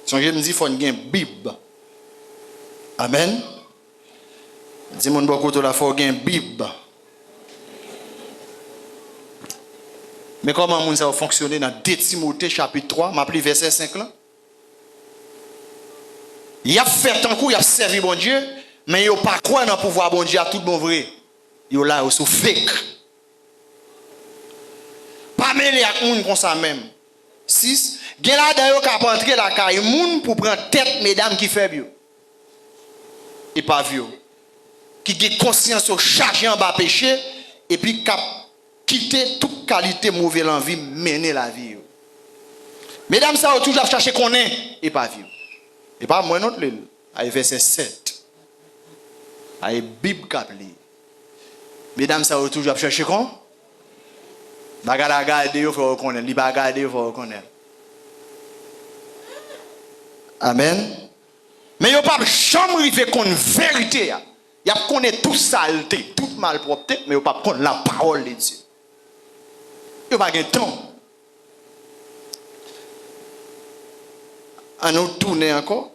Son je me dis, il faut une Bible. Amen. Dis-moi beaucoup de la faut une Bible. Mais comment ça va fonctionner dans 2 Timothée chapitre 3, m'appelle verset 5 là? Il a fait un coup, il a servi bon Dieu, mais il n'a pas quoi dans le pouvoir bon Dieu à tout bon vrai. Il là aussi fake. Pas mêlé avec moun comme ça même. 6. Gen là d'ailleurs qui a entrer la caille moun pour prendre tête mesdames qui fait bio. Et pas vieux. Qui a conscience au chargé en bas péché et puis qui quitter toute qualité mauvaise envie mener la vie. Mesdames ça ont toujours cherché qu'on est et pas vieux. Et pas moi non plus. Avec verset 7. Avec Bible capli. Mesdames ça ont toujours cherché qu'on bagala garder il faut reconnaître, li ba garder il faut reconnaître. Amen. Mais yo pas jamais river qu'on vérité. Y a connaît toute saleté, toute malpropreté, mais yo pas connaît la parole de Dieu. Yo pas gain temps. À nous tourner encore.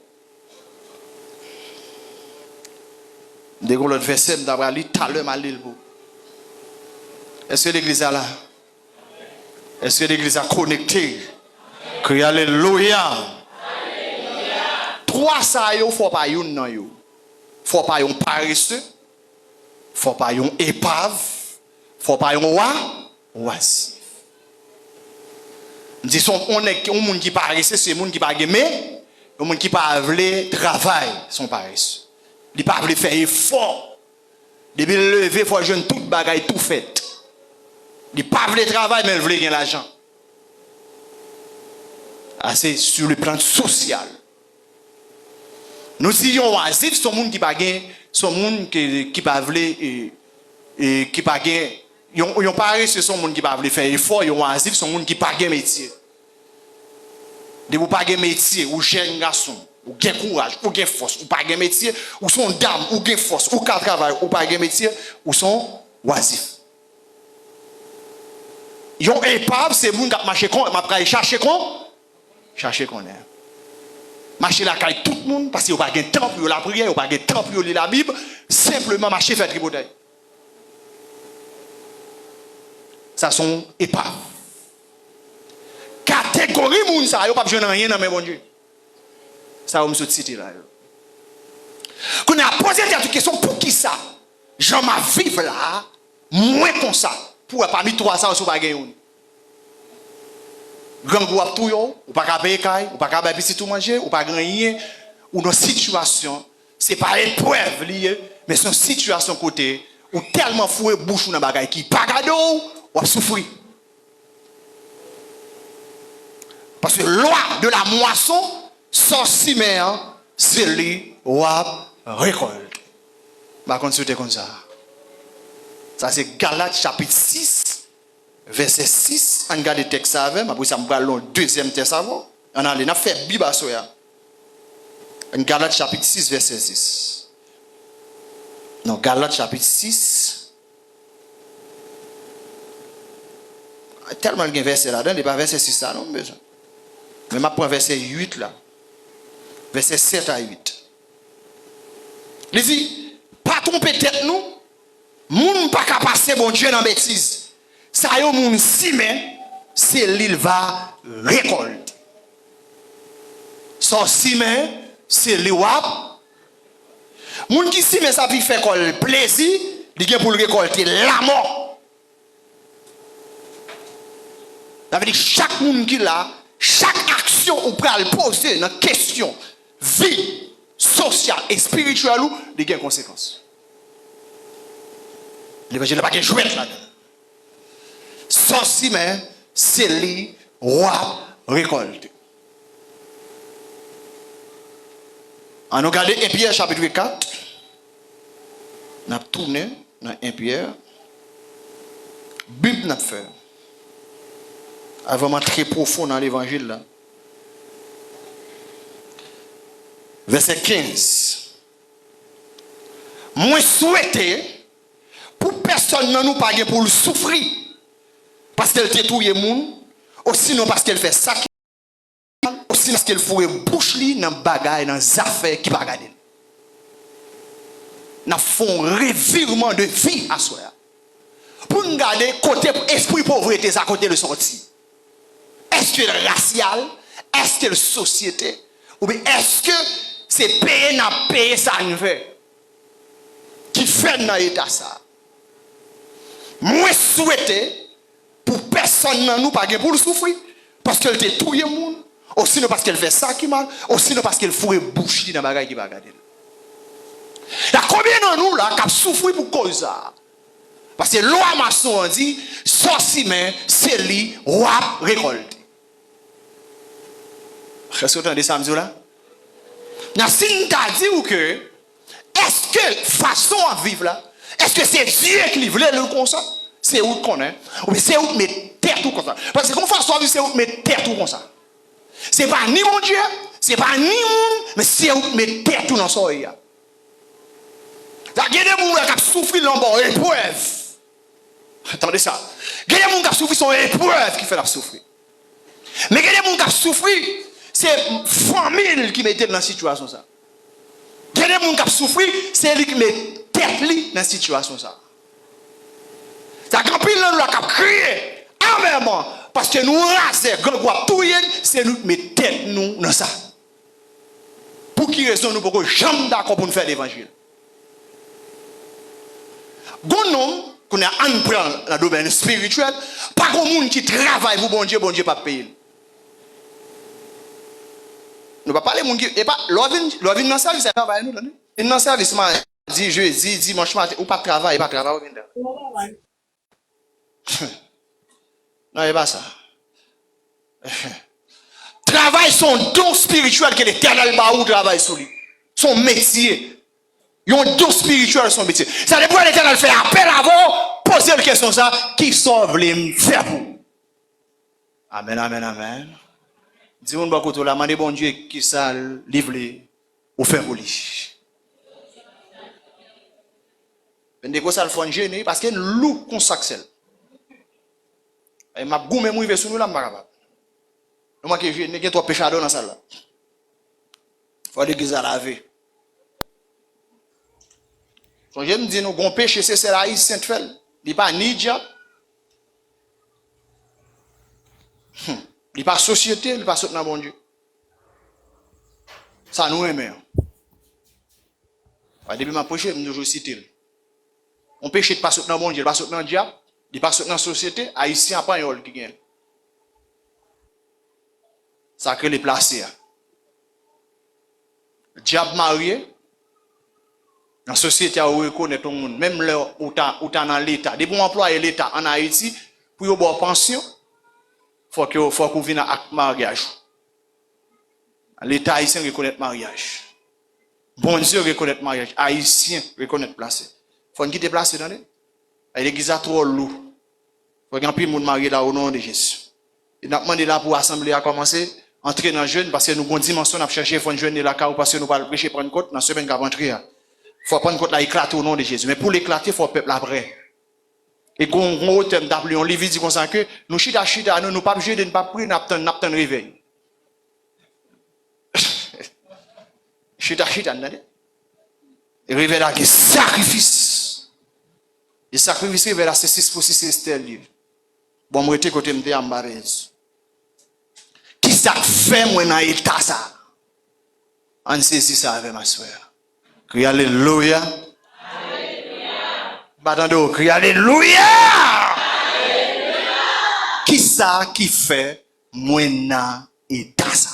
Dès qu'on l'autre verset d'avoir lu tout à l'heure mal lire. Est-ce que l'église est là? Est-ce que l'église a connecté? Crie alléluia. 3 ça yo faut pas yon nan yo. Faut pas yon paresseux. Faut pas yon épave. Faut pas yon oisif. Dis on est un monde qui paresseux, c'est un monde qui pas aimer, un monde qui pas veut travail, son paresseux. Il pas veut faire effort. Depuis le lever faut jeune toute bagaille tout fait. Il pas veut travail mais il veut gagner l'argent. C'est sur le plan social. Nous disons oisif, son monde qui pas gain, son monde qui pas veut et qui pas gain, yon paresseux son monde qui pas veut faire effort, yon oisif son monde qui pas gain métier. De vous pas gain métier ou jeune garçon, ou gain courage, ou gain force, ou pas gain métier, ou son dame, ou gain force, ou ka travail, ou pas gain métier, ou son oisif. Yon épave, c'est moun qui marche kon, m'a chercher qu'on est. Marcher la caille tout le monde parce qu'il n'y a pas de temps pour la prière, il n'y a pas de temps pour lire la Bible, simplement marcher faire tripoter. Ça sont épaves. Catégorie moun ça, yo pas besoin de rien dans mes bon Dieu. Ça on me citer là. Qu'on a posé des questions pour qui ça? Jean ma vivre là, moins comme ça. Pour parmi 300 sur pas gagner. Grand groupe tout yo, ou pas payer caille, ou pas payer petit tout manger, ou pas gagner ou dans situation, c'est pas épreuve lié, mais c'est une situation côté ou tellement foué bouche dans bagaille qui pas cadeau ou souffrir. Parce que loi de la moisson, sans cimer, c'est lui ou récolte. Va consulter comme ça. Ça c'est Galates chapitre 6, verset 6. On regarde le texte avec, après ça me va le deuxième texte avant. On a fait Bible à soya. Galates chapitre 6, verset 6. Non, Galates chapitre 6. Tellement de verset là-dedans, il n'est pas verset 6 là, non, besoin. Mais je prends verset 8 là. Verset 7 à 8. Il dit, pas tromper tête nous, moun pas qu'à passer bon Dieu dans bêtise. Ça y est, moun si mais, c'est l'il va récolter. Son si mais, c'est l'il va. Moun qui si mais ça puis faire le plaisir, il vient pour récolter la mort. Ça veut dire chaque monde qui l'a, chaque action ou pral poser dans question vie sociale et spirituelle il y a des conséquences. L'évangile n'a pas de jouet là-dedans. Sans si mais c'est lui roi récolte. On a regardé 1 Pierre chapitre 4. On a tourné dans 1 Pierre. Bible n'a fait. Vraiment très profond dans l'évangile là. Verset 15. Moi souhaité pour personne ne nous pas pour le souffrir parce qu'elle détruit les gens, ou sinon parce qu'elle fait ça, ou aussi parce qu'elle fourre bouche li dans bagaille dans affaires qui pas regarder. N'a font revirement de vie à soi. Pour nous garder côté esprit pauvreté à côté de sortie. Est-ce que le racial, est-ce que la société ou bien est-ce que c'est payer n'a payer ça nous fait qui fait dans l'état ça. Moi souhaiter pour personne dans nous pas pour le souffrir parce qu'elle te touye monde, aussi non parce qu'elle fait ça qui mal, aussi non parce qu'elle fourre bouche dans bagaille qui va garder. Là combien de nous là qui souffrir pour cause ça? Parce que loi maçon dit sorci mais c'est lui roi récolte. Est-ce que vous entendez ça là? Si nous t'a dit que est-ce que façon à vivre là, est-ce que c'est Dieu qui voulait le comme ça? C'est où qu'on est? Ou c'est où mettre terre tout comme ça? Parce que comme façon à vivre c'est où mettre terre tout comme ça. C'est pas ni mon Dieu, c'est pas ni monde, mais c'est où mettre terre tout dans son œil. Il y a des gens qui souffrent dans leur épreuve. Attendez ça. Il y a des gens qui souffrent son épreuve qui fait la souffrir. Mais il y a des gens qui souffrent, c'est la famille qui met dans la situation ça. Il y a des gens qui souffrent, c'est lui qui met tête dans la situation ça. Ça quand pile nous qui crié en même temps parce que nous raser grand tout c'est nous qui met tête nous dans ça. Pour qui raison nous pouvons jamais d'accord pour nous faire l'évangile. Bon nom qu'on a en prend dans le domaine spirituel, pas grand monde qui travaille pour bon Dieu pas payer. Nous pas parler monde qui et pas l'ovin dans service ça travail nous donner. Dans service dit jeudi dimanche matin ou pas travail ou vient. Non, c'est pas ça. Travail son don spirituel que l'Éternel m'a ou travail sur lui. Son métier. Il y a un don spirituel son métier. Ça dépend de l'Éternel fait appel avant, poser la question ça, qui sauve les faire pour. Amen, amen, amen. Dis-moi, beaucoup la demande bon Dieu qui ça livre ou faire pour lui. Mais des ça le font gêner parce qu'il loup consacre. Et m'a goumé mouille sur nous là m'araba. Moi que j'ai n'ai trop péchado dans ça là. Faut l'église à laver. Quand je me dis nous gon péché c'est la haïtien fait. Il pas ni diable. Il pas société, il pas sortir dans bon Dieu. Ça nous aime. Depuis ma prêché, je toujours citer. On péché de pas sortir dans bon Dieu, pas sortir dans diable. Il passe dans la société, haïtien a pas un qui gagne. Ça crée les placés. Diable marié, dans la société, on reconnaît tout le monde, même là où tu es dans l'État. Des bons employés de l'État en Haïti, pour avoir une pension, il faut qu'on vienne à un mariage. L'État haïtien reconnaît le mariage. Bon Dieu reconnaît le mariage. Haïtien reconnaît le placé. Il faut qu'on quitte le placé dans l'église. L'église a trop lourd. Il faut qu'il y ait un peu de monde marié là au nom de Jésus. Et nous avons demandé là pour l'assemblée à commencer, entrer dans le jeûne, parce que nous avons une dimension, nous avons cherché à faire un jeûne de la car, parce que nous allons prêcher prendre côte dans la semaine qui va rentrer. Il faut prendre côte là, éclater au nom de Jésus. Mais pour l'éclater, il faut le peuple après. Et quand on thème d'appel, on dit comme ça que nous chita, nous ne pas obligés de ne pas prier, nous attendons réveil. Chita, et réveil là, c'est sacrifice. Et sacrifice, réveil là, c'est 6 pour 6 Estelle. Bon, moi, j'étais côté de Ambarez. Qui ça fait, moi, dans l'état ça? On saisit ça avec ma soeur. Crie Alléluia. Batando, crie Alléluia. Qui ça qui fait, moi, dans l'état ça?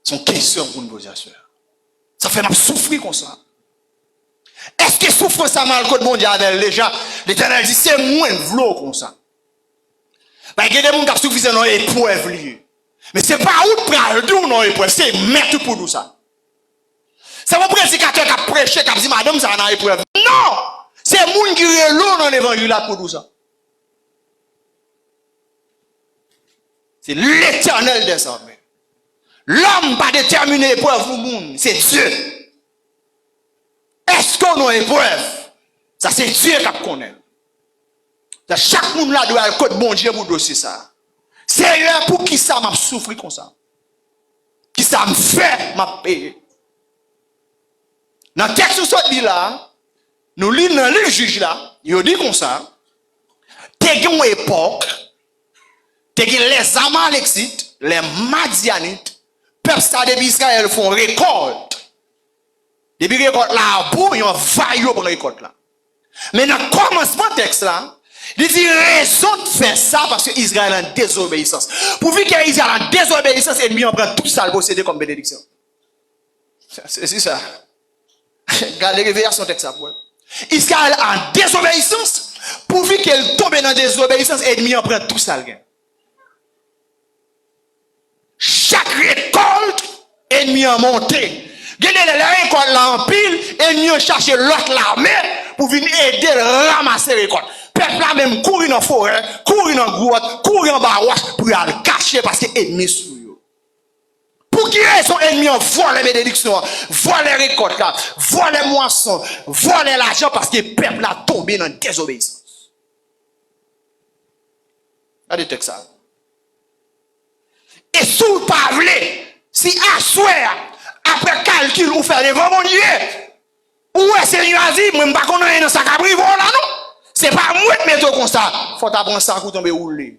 C'est une question pour nous poser à soeur. Ça fait nous souffrir comme ça. Est-ce que souffre ça mal que mon Dieu avec les gens? L'Éternel dit c'est moins v'lou comme ça. Parce que il y a des gens qui souffrent dans l'épreuve. Mais ce n'est pas où pral d'où dans l'épreuve, c'est mettre pour nous ça. C'est mon prédicateur qui a prêché, qui a dit madame ça dans l'épreuve. Non! C'est les gens qui est là dans l'évangile là pour nous ça. C'est l'Éternel des armées. L'homme pas déterminé l'épreuve pour le monde, c'est Dieu. Est-ce qu'on a une épreuve? Ça, c'est Dieu qui connaît. Chaque monde là doit être bon Dieu pour dossier ça. C'est Seigneur, pour qui ça m'a souffert comme ça? Qui ça me fait m'a payé? Dans le texte où ça dit là, nous lisons dans le juge là, il dit comme ça, t'es une époque, t'es les Amalexites, les Madianites, peuple ça depuis Israël font récolte. Depuis récolte là, bon, ils ont vaillé pour récolte là. Mais dans le commencement du texte là, il dit raison de faire ça parce que Israël est en désobéissance. Pour vu qu'Israël est en désobéissance, l'ennemi en prend tout ça le posséder comme bénédiction. C'est ça. Regardez révélation texte ça pour Israël en désobéissance, pourvu qu'elle tombe dans désobéissance, l'ennemi en prend tout ça le gain. Chaque récolte, l'ennemi en monté. Regardez la récolte là en pile, l'ennemi en cherche l'autre l'armée pour venir aider à ramasser les récoltes. Peuple là même courir dans la forêt, courir dans la grotte, courir en barouche pour aller cacher parce que l'ennemi sous eux. Pour qui raison ennemi vole les bénédictions, vole les récoltes là, vole les moissons, vole l'argent parce que le peuple a tombé dans la désobéissance. Regardez le texte ça. Et sous le pavlé, si à soir, après calcul ou faire devant mon Dieu, ou est-ce que Seigneur a dit, moi je ne sais pas qu'on est dans sa cabri, voilà non? C'est pas moi qui mets comme ça, faut t'apprendre ça pour tomber rouler.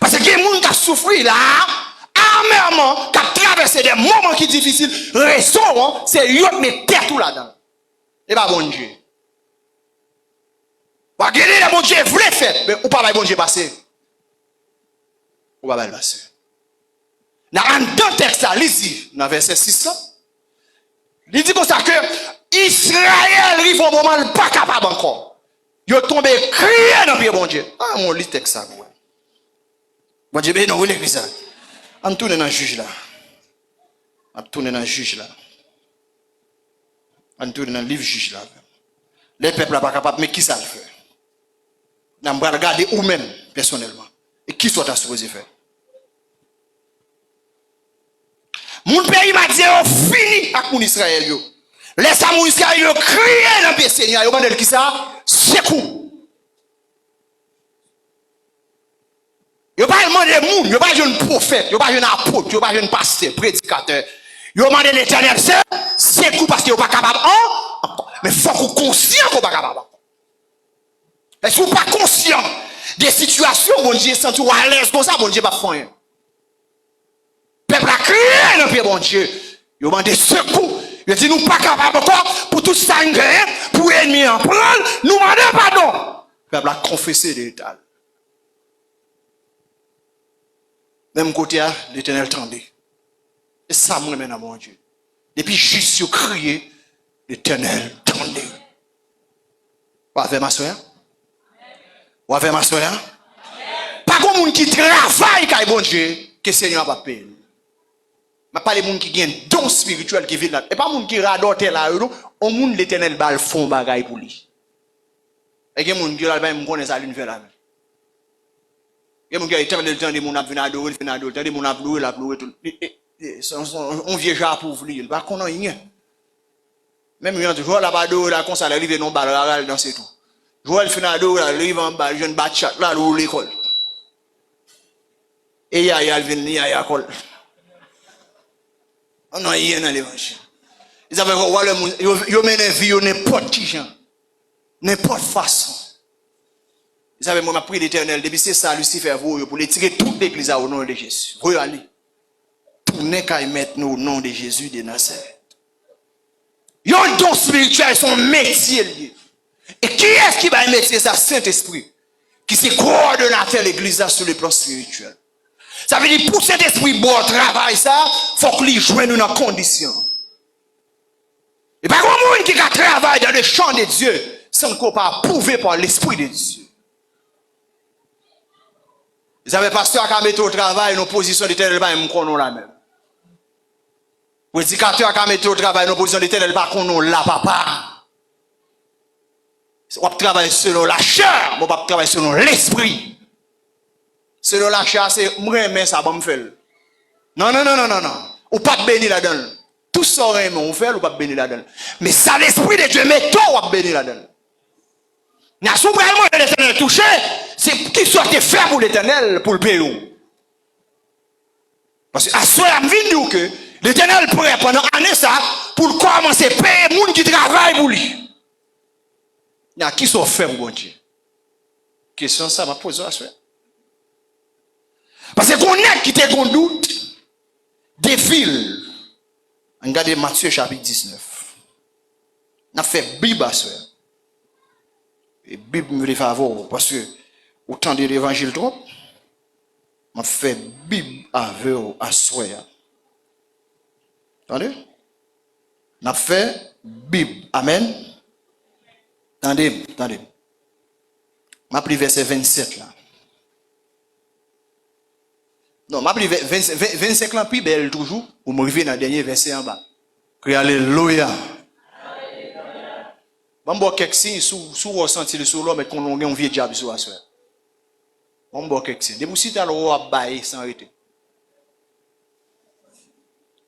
Parce que les gens qui ont souffert là, amèrement, qui ont traversé des moments qui sont difficiles, raison, c'est eux qui mettent tête tout là-dedans. Et pas bon Dieu. Vous regardez les bon Dieu voulait faire, mais ou pas le bon Dieu passer. Ou pas le passer. Dans un texte, lisez, dans verset 6, il dit comme ça que Israël arrive au moment où pas capable encore. Il est tombé crié dans le pied bon Dieu. Ah, mon lit texte ça. Bon Dieu, non, vous l'écrivez ça. On tourne dans le juge là. On tourne dans le juge là. On tourne dans le livre juge là. Les peuples sont pas capables, mais qui ça le fait? On va regarder ou même personnellement. Et qui soit supposé faire? Mon pays m'a dit, fini avec mon Israël. Laisse mon Israël crier dans le Seigneur. Vous demandez qui ça? C'est coup. Vous pas demandé moun, vous pas un prophète, vous pas un apôtre, vous pas un pasteur, prédicateur. Vous demandez l'Éternel, c'est coup parce que vous pas capable. Mais il faut que vous conscient que vous pas capable. Est-ce que vous pas conscient des situations où mon Dieu sent tout à l'aise comme ça, mon Dieu pas faire rien. Peuple a crié dans le pied, bon Dieu. Il a demandé secours. Il a dit, nous pas capables encore pour tout ça, pour l'ennemi en prendre, nous demandons pardon. Le peuple a confessé l'État. Même côté, l'Éternel tendait. Et ça, moi, maintenant, mon Dieu. Depuis juste crié, l'Éternel tendait. Vous avez ma soeur? Vous avez ma soeur? Pas comme monde qui travaille, car bon Dieu, que le Seigneur va payer. Mais pas les gens qui ont un don spirituel qui vivent là. Et pas les gens qui radotent là. Au monde, l'Éternel va le fond bagaille pour lui. Et il y a des gens qui ne connaissent pas l'une vers la main. Il y a des gens qui ont l'éternel temps de mon avenir adorer, il y a des gens qui ont adorer, on vient déjà pour lui. Il va qu'on a rien. Même il y a des gens qui ont adorer, là, comme ça, arrive non balle, dans c'est tout. Joël fait adorer, arrive en bas, je ne bats chat là, où l'école. Et il y a l'école. On a rien dans l'évangile. Ils avaient mené vie n'importe qui gens, n'importe façon. Ils avaient moi prié l'Éternel depuis c'est ça Lucifer pour les tirer toute l'église au nom de Jésus. Vous allez tourner qu'à mettre au nom de Jésus de Nazareth. Ils ont un don spirituel, son métier lié. Et qui est-ce qui va mettre ça? Saint-Esprit qui se coordonnateur l'église sur le plan spirituel. Ça veut dire pour cet esprit bon travail ça, faut qu'il joigne dans condition. Et pas comme monde qui travaille dans le champ de Dieu sans qu'on pas approuvé par l'esprit de Dieu. Vous avez pasteur qui a mis au travail une position de tel pas qu'on la même. Prédicateur qui a mis au travail une position de tel pas qu'on la papa. On va travailler selon la chair, on va travailler selon l'esprit. Selon la chair, c'est moi mais ça va me faire. Non. Ou pas bénir là-dedans. Tout ça on fait ou pas bénir là-dedans. Mais ça l'esprit de Dieu met tout ou pas bénir là-dedans. N'a souvent de l'Éternel touché, c'est qui soit fait pour l'éternel pour le payer. Parce que à ce moment-là, je dis que l'éternel prêt pendant année ça pour commencer à payer les gens qui travaillent pour lui. Il y a qui sont fait pour bon Dieu? Question ça, je pose à ce moment. Parce que qu'on est qui te doute des villes. Regardez Matthieu chapitre 19. On a fait Bible à ce moment. Et Bible me fait favor parce que autant de l'évangile trop. On fait Bible avec à soir. Attendez? On fait Bible. Amen. Attendez. Je pris verset 27 là. Non, je pris 25 là, puis belle toujours. Ou me revenir dans le dernier verset en bas. Crie Alléluia. Je vais voir quelques signes sous ressenti le sous l'homme, mais qu'on a un vieux diable sur la soeur. On boit quelque chose. Des bouchis à l'eau à bailler sans arrêter.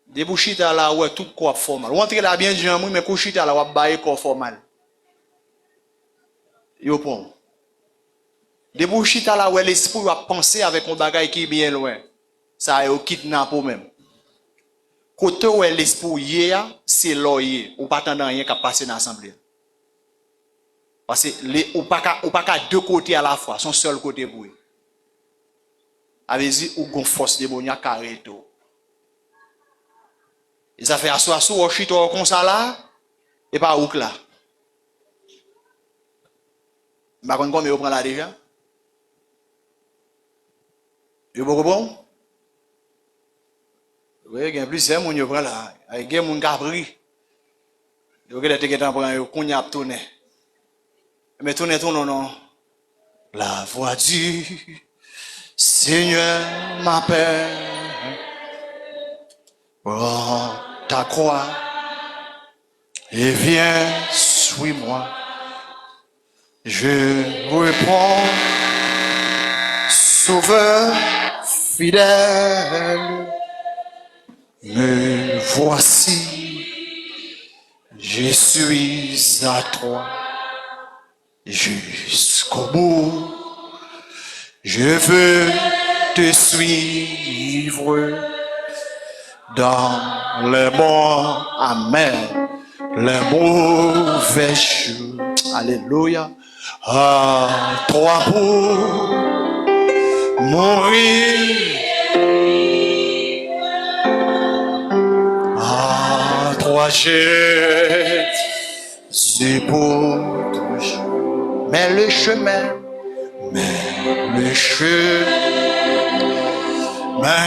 Des bouchis à la ouais tout corps formal. On entre là bien dit mais couchit à la ouais bailler corps formal. Yo pon. Des bouchis à la ouais l'esprit va penser avec un bagage qui est bien loin. Ça est kidnappé même. Côté où l'esprit hier, c'est l'oyer. Ou pas attendre rien qui passer dans l'assemblée. Parce que ou pas deux côtés à la fois, son seul côté pour eux. Avez-y ou gon force démoniaque arrête. Et ça fait asseoir sur chito comme ça là et pas ouk là. Ba kon comme yo prend là déjà. Yo beaucoup bon. Oui, il y a plusieurs moun yo prend là. Il y a moun ka pris. Yo que te getan prend yo konya ap tourner. Mais tourner non. La voix du Seigneur m'appelle, prends ta croix et viens, suis-moi. Je réponds, Sauveur fidèle, me voici, je suis à toi jusqu'au bout. Je veux te suivre dans les bons, amen, les mauvais jours. Alléluia. À toi pour mourir. À toi Jésus pour toujours. Mais le chemin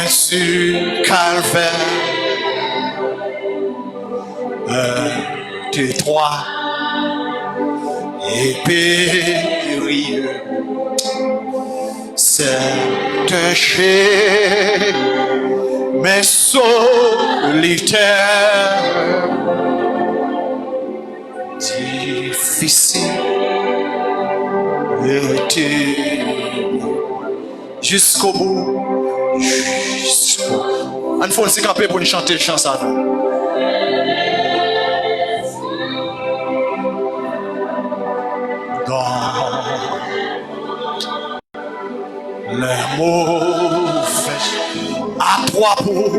sur Calvaire étroit et périlleux, c'est un chemin solitaire, difficile. Jusqu'au bout. On faut se camper pour nous chanter le chant ça. Dans les mauvais à trois pour.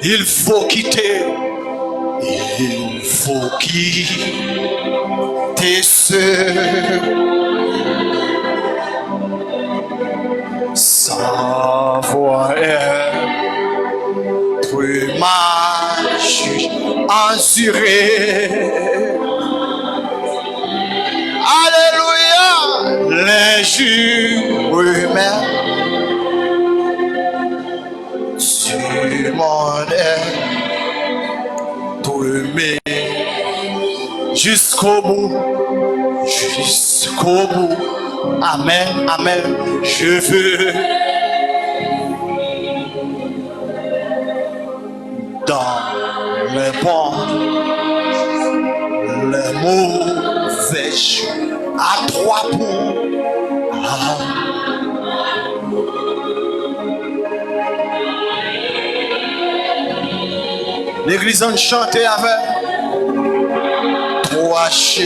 Il faut quitter ce savoir-être marche assuré. Alléluia, les jours humains du monde tourné jusqu'au bout. Amen, amen. Je veux dans les bons, les mauvais jours, à trois pour L'église en chantait avec 3 H.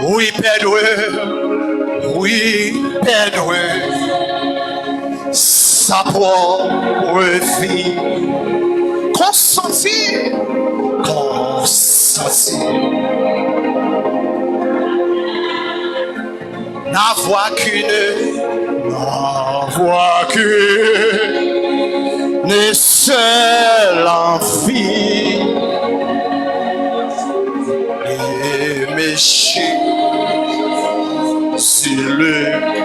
Oui, Pedro, oui, Pedro, sa propre vie. Consenti, consenti. N'avoir qu'une seule envie. Et méchant sur le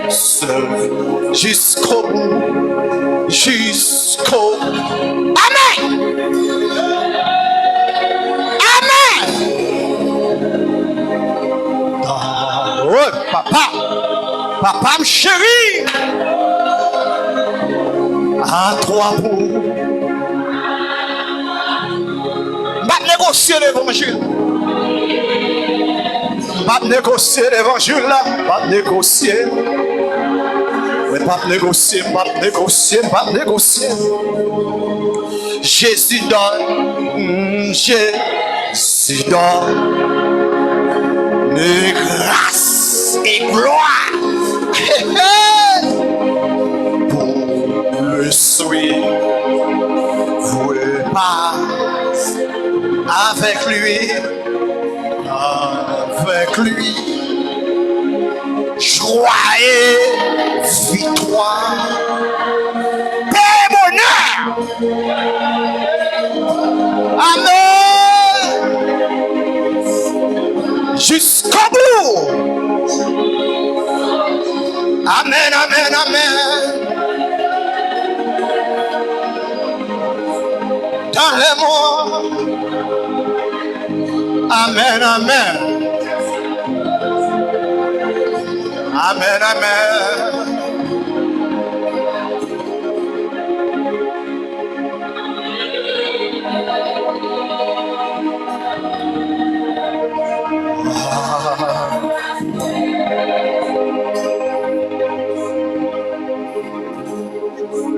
seul jusqu'au bout, jusqu'au bout. Amen. Amen. Oh, papa me chéri, à 3 bouts. Va négocier l'évangile. Va négocier l'évangile là. Va négocier. Mais pas négocier, pas négocier, pas négocier. Jésus donne, Jésus donne grâce et gloire. Pour le suivre, pas avec lui. Avec lui, joie et victoire, paix et bonheur. Amen. Jusqu'au bout. Amen, amen, amen. Dans les mots. Amen, amen. Amen, amen.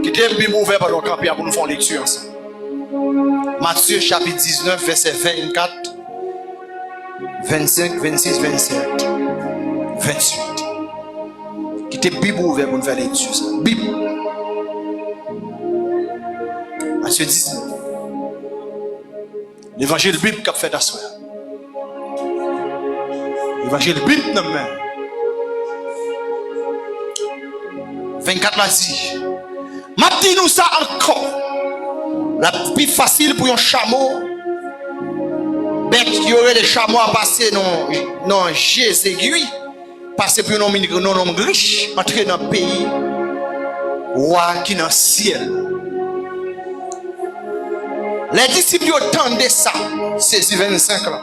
Quittez le Bible ouvert par le camp pour nous faire lecture ensemble. Matthieu chapitre 19, verset 24, 25, 26, 27, 28. Quittez la Bible ouverte pour nous faire lecture. Bible. Matthieu 19. L'évangile Bible qu'a fait d'asseoir. L'évangile Bible non même. 24 l'a dit. M'a dit nous ça encore. La plus facile pour un chameau. Bête qui aurait des chameaux à passer dans Jésus aiguille. Passer pour un homme riche. Entrer dans le pays. Roi qui est dans le ciel. Les disciples entendaient ça. Saisi 25 là.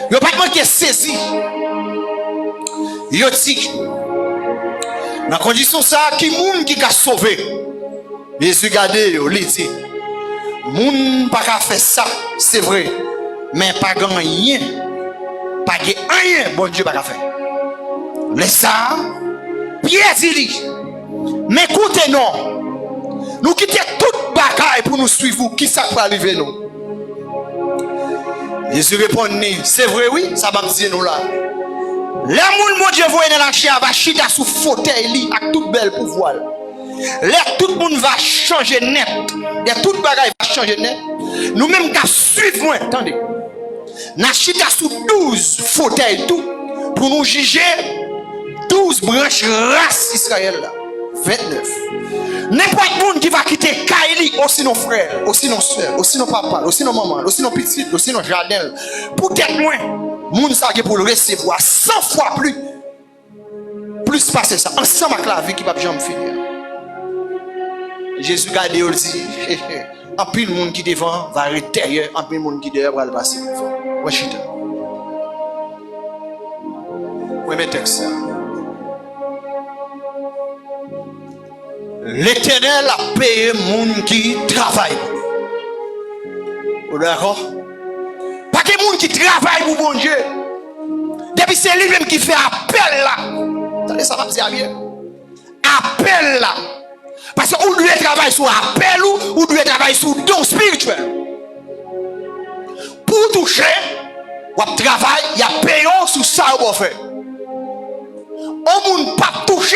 Ils n'ont pas manqué saisi. Ils ont dit. Dans la condition ça, qui moun qui a sauvé. Jésus regardez, il dit. Moun pas qu'à faire ça, c'est vrai. Mais pas rien. Pas rien, bon Dieu pas qu'à faire. Mais ça, Pierre dit. Mais écoutez, non. Nous quittons toute bagaille pour nous suivre. Qui ça va arriver nous? Jésus répond, c'est vrai, oui, ça va me dire nous là. Les gens, mon Dieu, voient dans la chair, va chita sous fauteuil avec toute belle pouvoir. Tout le monde va changer net. Tout le bagaille va changer net. Nous-mêmes, qu'à suivre, moi, attendez. Nous chita sous 12 fauteuils tout pour nous juger 12 branches race Israël là. 29. N'importe monde qui va quitter Kaili, aussi nos frères, aussi nos soeurs, aussi nos papas, aussi nos mamans, aussi nos petits, aussi nos jardins. Peut-être moins, monde ça pour le recevoir 100 fois plus passer ça. Ensemble avec la vie qui va jamais finir. Jésus garde et dit, en plus le monde qui devant va arrêter derrière, en plus le monde qui derrière va le passer devant. Ouais, chita. Ouais, mes textes. L'Éternel a payé moun qui travaille. D'accord? Pas que moun qui travaille pour bon Dieu. puis c'est lui-même qui fait appel là. Attendez, ça va me dire bien. Appel là. Parce que ou lui travaille sur appel ou lui travaille sur don spirituel. Pour toucher, ou travail, il y a payant sur ça ou fait. On ne peut pas toucher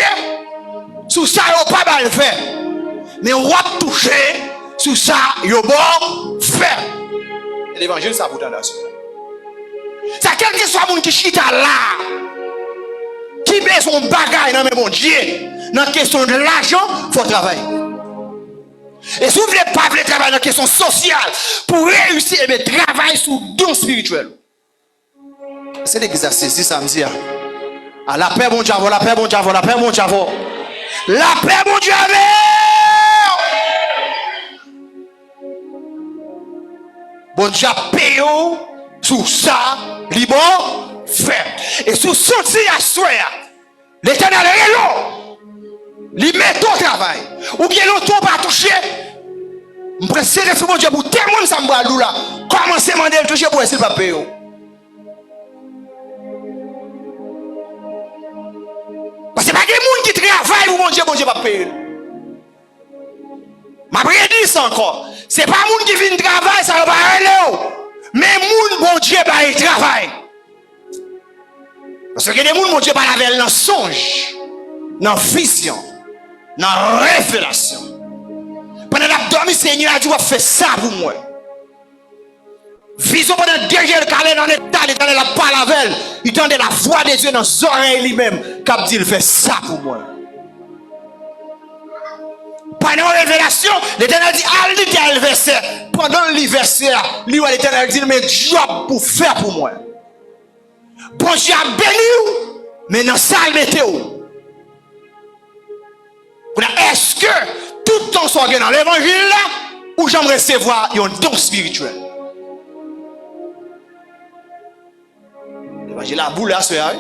sur ça ou pas mal faire. Mais on va toucher sur ça ou bon faire. L'évangile ça vous donne la suite. Ça quel que soit monde qui chita là, qui met son bagage dans mes bon Dieu, dans la question de l'argent, il faut travailler. Et si vous ne voulez pas travailler dans la question sociale, pour réussir, eh bien, travailler sur le don spirituel. C'est l'exercice, c'est samedi. Ah, la paix, bon Dieu, la paix, bon Dieu, la paix, bon Dieu. La paix, bon Dieu. Bon Dieu, paye sur ça, libre, fait. Et sous sorti à soi, l'éternel est là. Li met au travail. Ou bien l'autre pas toucher. Je presse sur mon Dieu pour témoigner ça me là. Commencez à demander toucher pour essayer de pas payer. Parce que pas des gens qui travaillent pour mon Dieu pas payer. Ma prédit ça encore. C'est pas gens qui viennent travailler, ça va pas aller. Mais moun bon Dieu pas y travail. Parce que des gens mon Dieu pas la dans songe, dans vision, dans révélation. Pendant la dormi Seigneur a dit va faire ça pour moi. Vision pendant derrière le calé dans l'état, il la parole avec elle, il entendait la voix de Dieu dans ses oreilles lui-même, qui dit il fait ça pour moi. Pendant la révélation, l'Éternel dit allez le verset. Pendant le verset, l'Éternel dit mais job pour faire pour moi. Bon Dieu a béni, mais dans ça il mettait où? Est-ce que tout le temps soit dans l'évangile là, ou j'aimerais recevoir un don spirituel? L'évangile a boule là, c'est vrai.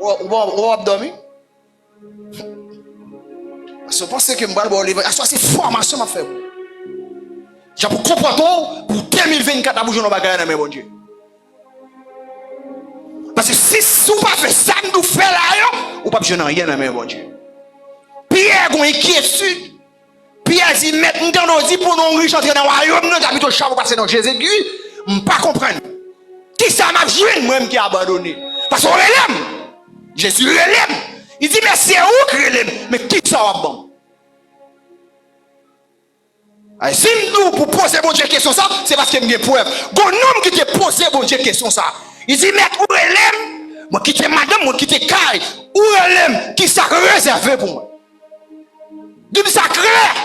On va dormir. Je pense que c'est formation m'a fait. J'ai pour comprendre pour 2024 à bouger nos bagages dans mes bon Dieu. Parce que si vous pas fait ça nous fait là, ou pas besoin rien dans mes bon Dieu. Pierre a une inquiétude. Pierre dit maintenant nous dit pour nous riches entrer dans le royaume, nous habitons chapeau passer dans Jésus-Christ, on pas comprendre. Qui ça m'a joué moi-même qui a abandonné. Parce qu'on l'aime. Jésus l'aime. Il dit, mais c'est où que l'aime? Mais qui ça va bon? Si nous, pour poser bon Dieu question ça, c'est parce qu'il y a une preuve. Bon homme qui te pose bon Dieu question ça. Il dit, mais où l'aime? Moi qui te madame, moi qui te caille. Où l'aime? Qui ça réservé pour moi? Dis ça clair.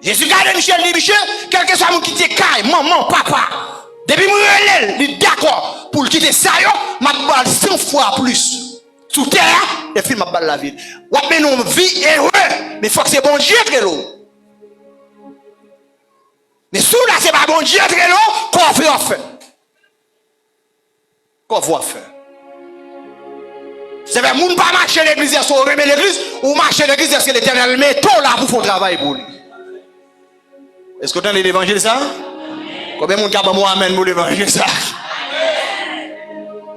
Jésus garde Michel, dit Michel, quel que soit mon qui te caille, maman, papa. Depuis moi, il est d'accord pour quitter ça, m'a balle 100 fois plus. Sous terre, et puis m'a balle la vie. Ou bien nous vie heureux, mais il faut que c'est bon Dieu très lourd. Mais sous là, c'est pas bon Dieu très lourd, qu'on veut faire. Qu'on va faire. C'est vrai, moun pas marcher l'église, si on remet l'église, ou marcher l'église, est-ce que l'Éternel met tout là pour faire travail pour lui? Est-ce que vous entendez l'évangile ça? Combien de monde qui a moi amène pour l'évangile ça?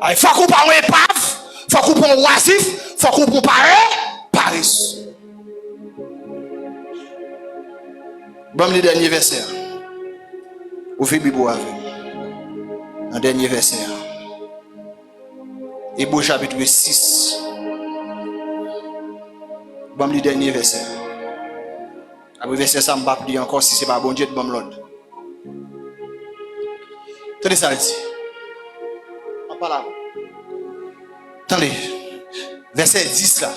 Il faut qu'on parle épave, il faut qu'on parle oisif, il faut qu'on parle Paris. Bon, le dernier verset. Ouvrez Bible avec. Un dernier verset. Hébreux chapitre 6. Bon, le dernier verset. Après verset ça, je ne vais pas dire encore si ce n'est pas bon Dieu de bon l'autre. Attendez ça, dit. Attendez. Verset 10 là.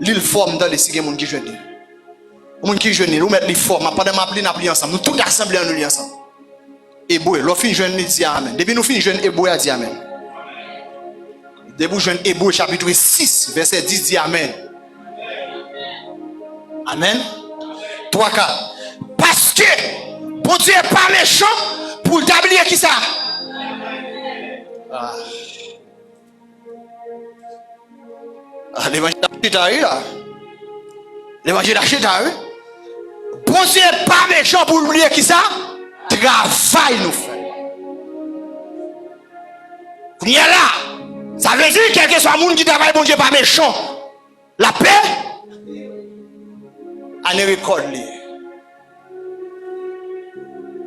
L'île forme dans les gens qui jeûnent. Les gens qui jeûnent, nous mettons les formes. Pendant que nous appelons ensemble. Nous tous assemblés nous ensemble. Hébreux, l'on finit jeûne, nous dit Amen. Depuis nous finissons jeûne, Hébreux a dit Amen. Depuis jeûne Hébreux chapitre 6, verset 10 dit Amen. Amen. 3, 4. Parce que bon Dieu n'est pas méchant pour t'oublier qui ça? L'évangile d'Acheta, là. L'évangile d'Acheta, oui. Bon Dieu n'est pas méchant pour oublier qui ça? Travail nous fait. Quand il y a là, ça veut dire quel que soit le monde qui travaille, bon Dieu, pas méchant. La paix, on ne récolte.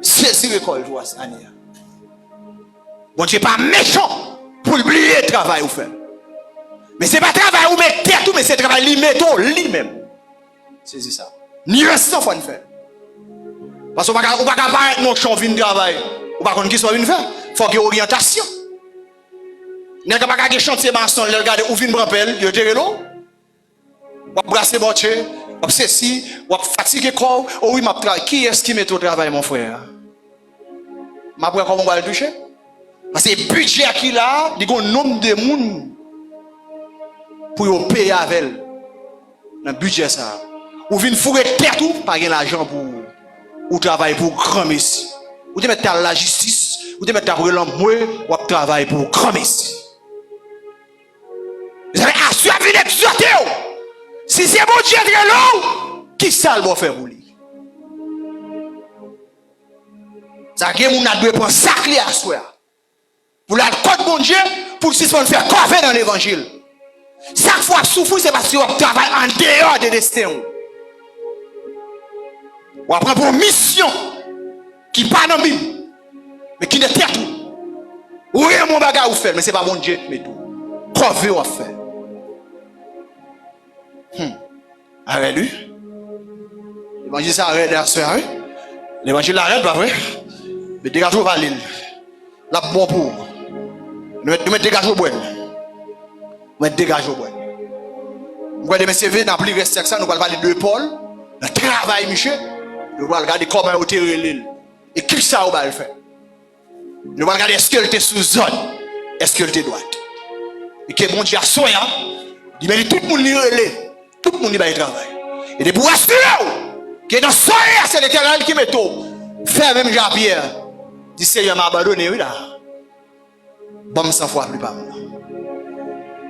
C'est récolte, toi, Annie. Bon Dieu, pas méchant pour oublier le travail ou faire. Mais ce n'est pas le travail où mettre terre tout, mais c'est le travail lui-même. C'est ça. Ni restant, il faut le faire. Parce qu'on ne va pas apparaître non champ de travail. On ne va pas qui soit une faire. Il faut qu'il y ait orientation. Il n'y a pas de chantier maçon, il regarde où vient prendre pelle, il tire l'eau. On va brasser botcher, on va ceci, on va fatiguer corps. Oh oui, m'a travail. Qui est-ce qui met au travail, mon frère? M'a pas comment on va le toucher? Parce que le budget qui là, il y a un nombre de monde pour payer avec elle. Dans le budget ça. Ou vient fourrer terre tout, pas de l'argent pour travailler pour grand messie. Ou de mettre la justice, ou de mettre pour l'homme, ou travailler pour grand messie. Vous avez assuré d'exhorter. Si c'est bon Dieu de l'eau, qui ça va faire pour lui? Ça que mon a dû prendre ça clé à soi. Pour la côte bon Dieu, pour si on faire quoi dans l'évangile. Chaque fois souffrir, c'est parce qu'on travaille en dehors de destin. On apprend pour une mission qui pas dans la Bible, mais qui n'est pas tout. Oui, mon bagage vous fait, mais ce n'est pas bon Dieu, mais tout. Croyez vous faire. Arrête lui. L'évangile s'arrête la soirée. L'évangile l'arrête, pas vrai? Mais dégagez pas l'île. La bon pour. Nous mettons dégagez au bois. Nous mettons dégagez au bois. Nous allons CV dans plus rester que ça, nous allons parler de Paul. Le travail, Michel. Nous allons regarder comment on tire l'île. Et qui ça va le faire? Nous allons regarder est-ce qu'elle était sous zone, est-ce qu'elle était droite. Et que bon Dieu a soin, il met tout le monde relais. Tout le monde va y travailler. Et de pour assurer que dans ce soir, c'est l'Éternel qui met tout. Faire même Jean-Pierre. Dit Seigneur m'a abandonné, oui là. Bon, 100 fois plus pas.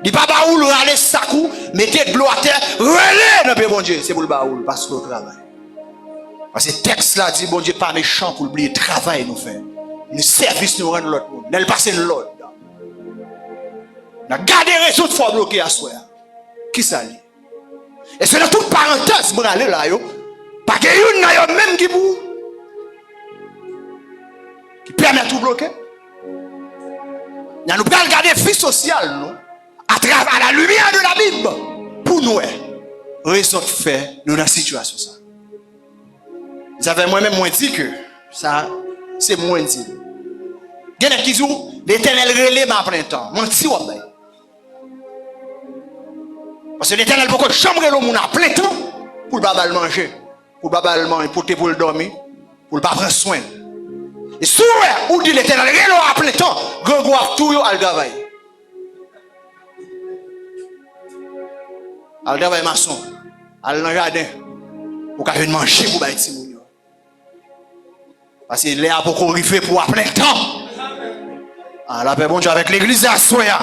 Dit pas baoul, allez sakou, mettez de l'eau à terre, relais dans le bon Dieu. C'est pour le baoul, parce que le travail. Parce que le texte là dit, bon Dieu, pas méchant pour oublier le travail nous fait. Le service nous rend l'autre monde. Nous passons l'autre. Nous gardons les réseaux de fois bloqués à soi. Qui ça dit? Et c'est dans toute parenthèse, pour aller là, pas qu'il y ait même qui permet de tout bloquer. Nous allons regarder la vie sociale, nous, à travers la lumière de la Bible, pour nous, raison de faire nous dans la situation. Ça. Vous avez moi-même moins dit que ça, c'est moins dit. Il y a des qui disent, l'Éternel relève en plein temps. Menti, ouais. Parce que l'Éternel peut chambre le monde à plein temps pour ne pas le manger, pour ne pas le manger, pour le dormir, pour ne pas prendre soin. Et si vous dites l'Éternel à plein temps, grand goût tout à le travail. À le travail maçon, à le jardin, pour qu'il manger pour bailler Timoun. Parce que l'air pour qu'on arrive pour à plein temps. Ah, la paix bon Dieu avec l'église à soya.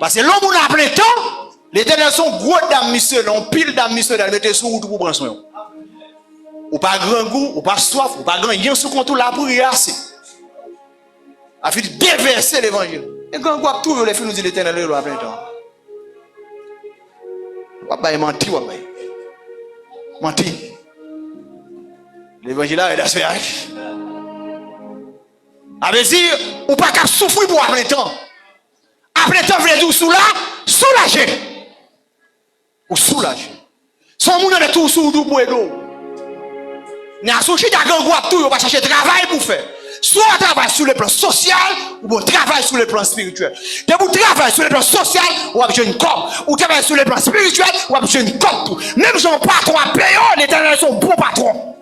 Parce que l'homme a plein temps. L'Éternel sont gros dames, monsieur, on pile dames, monsieur, dans le mettre sous route pour prendre soin. Ou pas grand goût, ou pas soif, ou pas grand rien sous compte là pour y assez. Afin de déverser l'évangile. Et grand goût, tout les filles nous dit l'Éternel est à plein temps. Ou pas menti, ou pas menti. L'évangile là est dans ce âge. Avec dire, ou pas qu'à souffrir pour plein temps. Après temps, vous voulez dire sous là, soulager. Ou soulager. Son monde est tout sous pour aider. N'a souci d'accord tout, on va chercher travail pour faire. Soit on travaille sur le plan social, ou on travaille sur le plan spirituel. De vous travaillez sur le plan social, ou avez une cop. Ou travaillez sur le plan spirituel, ou avez une cop. Même son patron à payer, l'Éternel son bon patron.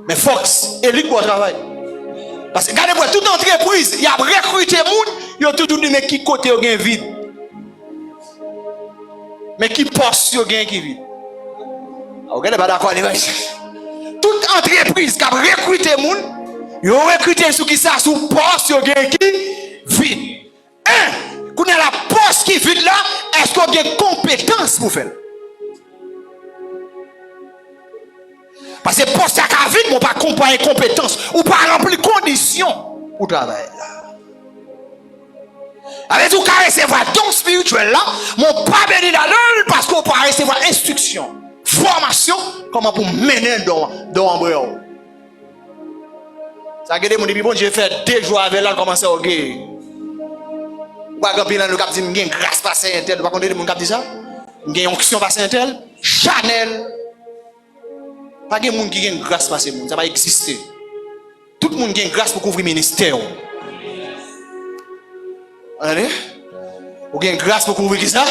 Mais Fox, Eric pour travail. Parce que regardez-moi, toute entreprise, il y a recruté des gens, il y a tout dit mais qui côté au gain vide. Mais qui poste au gain qui vide. Regardez pas d'accord les gars. Toute entreprise qui a recruté des gens, il a recruté sous qui ça sous poste au gain qui vide. Quand il y a la poste qui vide là, est-ce qu'on a des compétences pour faire? Parce que poste à vide, on ne peut pas comparer compétences ou pas remplir conditions pour travailler là. Avec tout, qu'à recevoir don spirituel là, mon pas béni là-dedans parce qu'on peut recevoir instruction, formation, comment pour mener dans l'embryon. Ça veut dire que bon Dieu fait 2 jours avec là, commencer à gagner. Ou pas grand le cap dit une grâce passée intel, pas connaître mon cap dit ça? Une onction passée intel, Chanel. Pas de monde qui a une grâce passée, ça va exister. Tout le monde qui a une grâce pour couvrir le ministère. Allez? Ou avez une grâce pour couvrir qui ça?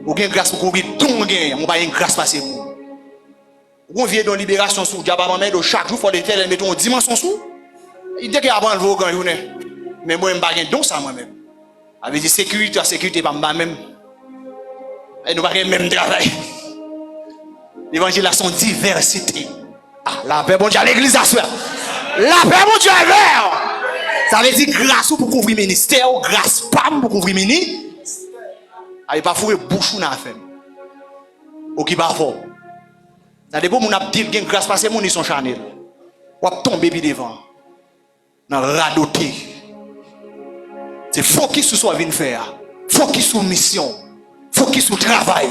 Ou avez une grâce pour couvrir tout le monde, on va une grâce passée. Ou on vient dans libération sous diable maman chaque jour faut des tels mettons une dimension sous. Il dit qu'il y a avant le grand journée. Mais moi je pas gain don ça moi même. Avec dit sécurité pas même. Et nous pas même travail. L'évangile a son diversité. Ah, la paix bon Dieu à l'église à soir. La paix bon Dieu est vert. Ça veut dire grâce pour couvrir ministère, grâce pas pour couvrir ministère. Avec pas fourrer bouche na faire. Ou qui pas fort. Ça dépend mon a dit gain grâce parce que mon ils sont Chanel. Ou tomber puis devant. Dans radoter. C'est focus sur soi vient faire. Focus sur mission. Focus sur travail.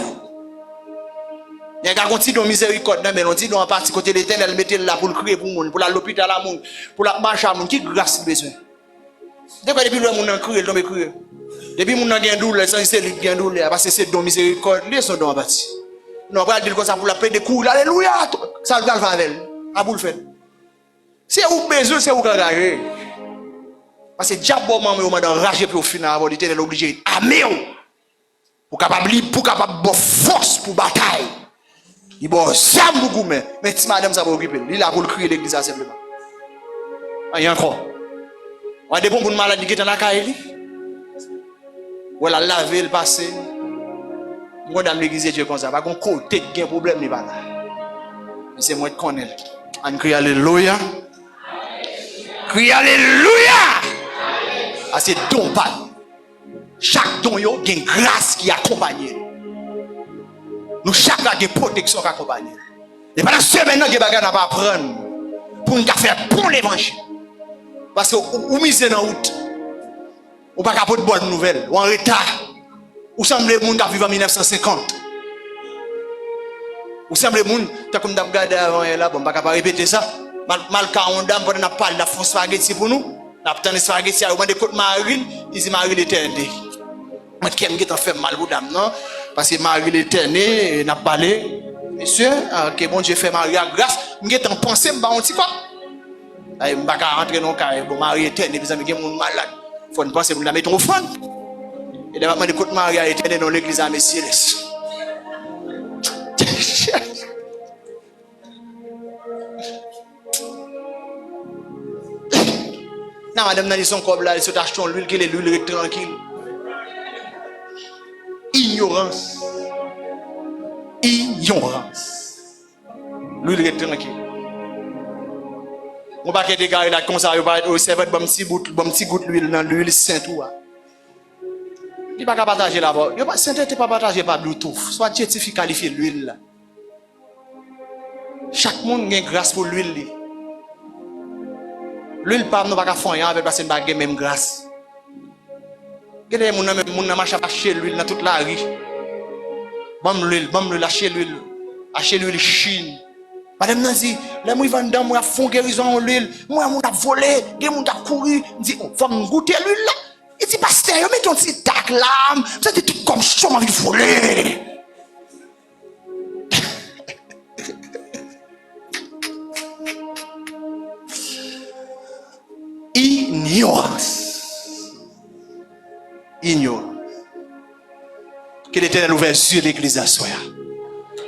Il y a un petit don miséricorde, mais on dit dans un parti côté l'Éternel, mettez là pour le crier pour le monde, pour l'hôpital à monde, pour la marche à monde, qui grâce besoin. Depuis le monde a crié, il crié. Depuis le monde a gagné douleur, c'est lui qui a douleur, parce que c'est don miséricorde, les sont dans un parti. Non, pas dire comme ça pour la paix de coups, alléluia, ça le va avec elle, à bout le fait. C'est où besoin, c'est où garder. Parce que diable maman on m'a enragé pour au final, l'Éternel est obligé d'armer pour capable de force pour bataille. Il bon jamais beaucoup mais si madame ça va occuper, il a pour le crier l'église simplement. Il y a encore. On a des bons pour une maladie qui est dans la caille. Ou elle a lavé le passé. Moi dans l'église Dieu comme ça, pas qu'on côté qui a un problème n'est pas là. Mais c'est moi qui connais. On crie alléluia. Crie alléluia. Ah c'est don pas. Chaque don yo a une grâce qui accompagne. Nous chaque a une protection qui accompagne. Et pendant ce maintenant que bagarre n'a pas apprendre pour nous faire bon l'évangile. Parce que vous misez dans la route. Ou pas capable de bonne nouvelle, ou en retard. Ou semble le monde qui vivre en 1950. Ou semble le monde comme d'ab regarder avant là, bon pas capable répéter ça. Mal car on dame pendant n'a pas la fond spaghetti pour nous. N'a pas de spaghetti à de côte Marie, il dit Marie l'éternité. Moi qui aime qui t'en fait mal pour dame non parce que Marie l'éternité n'a parlé. Monsieur, que bon Dieu fait Marie à grâce, m'ai t'en penser m'ba on petit quoi. Ay m'ba ka rentrer dans carré bon Marie éternité mes amis qui monde malade. Faut ne penser pour la mettre au fond. Et d'abord de côte Marie éternité dans l'église à Messieurs. Non, madame, dans son corps là, ils sont achetant l'huile, qui est l'huile tranquille. Ignorance. Ignorance. L'huile est tranquille. On va pas des gars là comme ça, on va recevoir un petit goutte d'huile dans l'huile sainte ou. Il pas partager là-bas. Il pas sainteté pas partager par Bluetooth. Soit certifié qualifié l'huile là. Chaque monde a une grâce pour l'huile. L'huile pas nous pas faire avec parce que pas même grâce. Gade moun nan marche acheter l'huile dans toute la rue. Bam l'huile acheter l'huile Chine. Madame Nancy, les moi vend dans moi font guérison l'huile. Moi moun a volé, gen moun a couru, dit faut me goûter l'huile là. Il dit pasteur, mets ton petit tac là, ça dit tout comme ça envie de voler. Ignorance. Que l'Éternel ouvre les yeux de l'église à soi.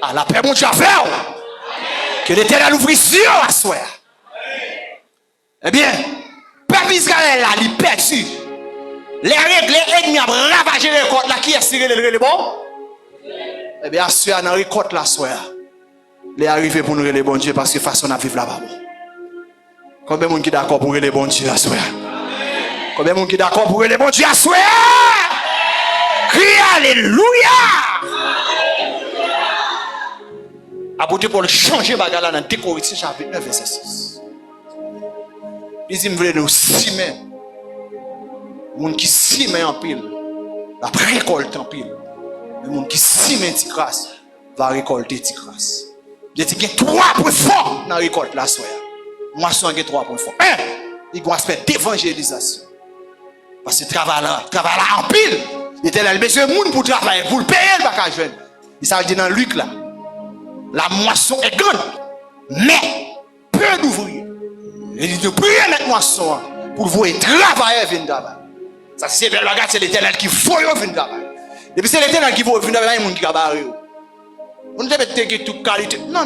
Ah, la paix, mon Dieu, à faire. Que l'Éternel ouvre les yeux à soi. Eh bien, peuple Israël là, il perdu. Les règles, les ennemis ont ravagé les côtes là, qui est tiré le bon? Eh bien, à soi, dans les côtes là, soi. Les arrivés pour nous les bon Dieu parce que façon à vivre là-bas. Combien de monde qui est d'accord pour les bons Dieu à soi? Combien de monde qui est d'accord pour les bons Dieu à soi? Crie alléluia! Apôtre Paul changer bagala dans 2 Corinthiens chapitre 9 verset 6. Il dit, vous voulez nous simer. Moun qui sime en pile, la récolte en pile. Le monde qui sime petit crasse va récolter petit crasse. Je dis qu'il y a 3 points forts dans la récolte la soya. Moisson a 3 points forts. 1, il y a un aspect d'évangélisation. Parce que travail là en pile. L'Éternel a besoin de monde pour travailler, pour le payer le bagage jeune. Il s'agit dit dans Luc là. La moisson est grande, mais peu d'ouvriers. Il dit de prier avec moisson pour voir travailler venir travailler. Ça c'est le regard, c'est l'Éternel qui faut venir travailler. Et puis c'est l'Éternel qui faut venir travailler, il y a des gens qui travaillent. On ne peut pas te toute qualité. Non.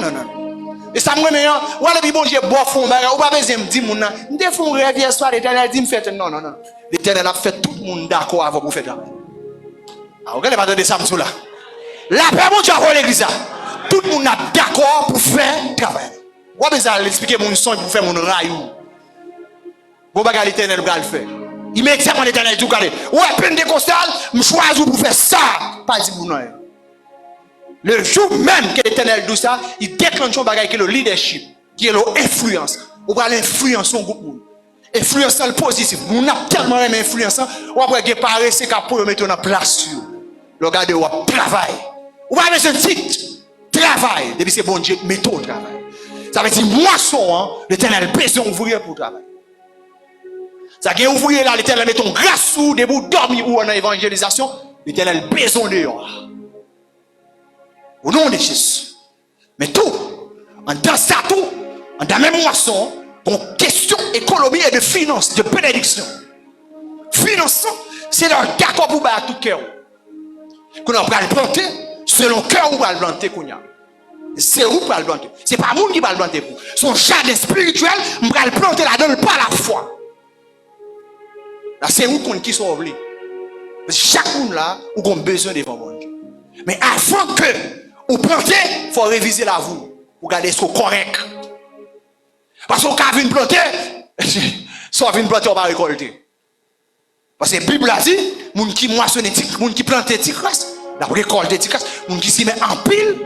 Et ça me remet, ou alors bon Dieu boit fond, ou pas besoin de me dire mon nom. Me font rêve hier soir, l'Éternel dit me fait non. L'Éternel a fait tout le monde d'accord avant pour faire travail. Ah, regardez pas de ça là. La paix mon Dieu a l'église. Tout le monde est d'accord pour faire travail. Ou pas besoin d'expliquer mon son pour faire mon rayon. Bon bagage l'Éternel va le faire. Immédiatement l'Éternel tout calé. Ouais, Pentecostal, me choisis pour faire ça. Pas dit pour nous. Le jour même que l'Éternel dit ça, il déclenche un bagage qui est le leadership, qui est l'influence. On va l'influencer un groupe. Influencer le positif. On a tellement aimé influencer. On va préparer ce qu'on peut mettre en place. Le gars de travail. On va mettre un titre. Travail. Depuis c'est bon Dieu, mettez au travail. Ça veut dire moisson, l'Éternel besoin d'ouvrier pour travail. Ça veut dire ouvrier là, l'Éternel met ton grâce sous, debout, dormir ou en évangélisation, l'Éternel besoin de eux. Au nom de Jésus. Mais tout, dans ça tout, dans la même moisson, pour question économie et de finance, de bénédiction. Finance, c'est leur d'accord pour battre tout cœur. Qu'on va le planter, selon cœur où va le planter. C'est où pour le planter. C'est pas monde qui va le planter pour. Son jardin spirituel, on va le planter là-dedans par la foi. Là, c'est où qu'on qui sont oubliés. Chaque monde là, où on a besoin de devant mon Dieu. Mais avant que vous plantez, il faut réviser la vous. Pour garder ce correct. Parce qu'on a vu une planter, si on a vu une planter, on va récolter. Parce que la Bible a dit, les gens qui moissonnent, les gens qui plantent des crasses, la récolte des crasses, les gens qui s'y mettent en pile,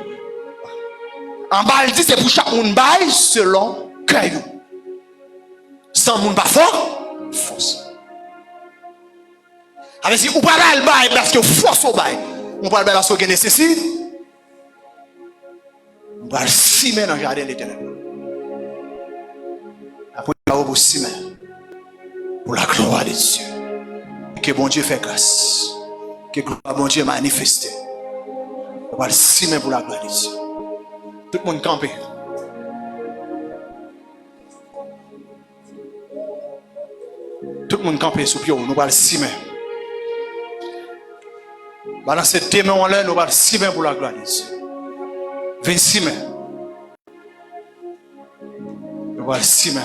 en bas, il dit c'est pour chaque monde bail selon caillou. Sans monde pas fort, force. Avec si on parle le bail parce que force au bail, on parle parce qu'on nécessite, on va le cimer dans le jardin de l'Éternel. Après, on va vous cimer pour la gloire de Dieu. Que bon Dieu fait grâce. Que bon Dieu manifeste. On va le cimer pour la gloire de Dieu. Tout le monde campé. Tout le monde campé sous pied. Nous allons le cimer. Dans cette mains en l'air, nous allons le cimer pour la gloire de Dieu. 26 mains. Nous allons le cimer.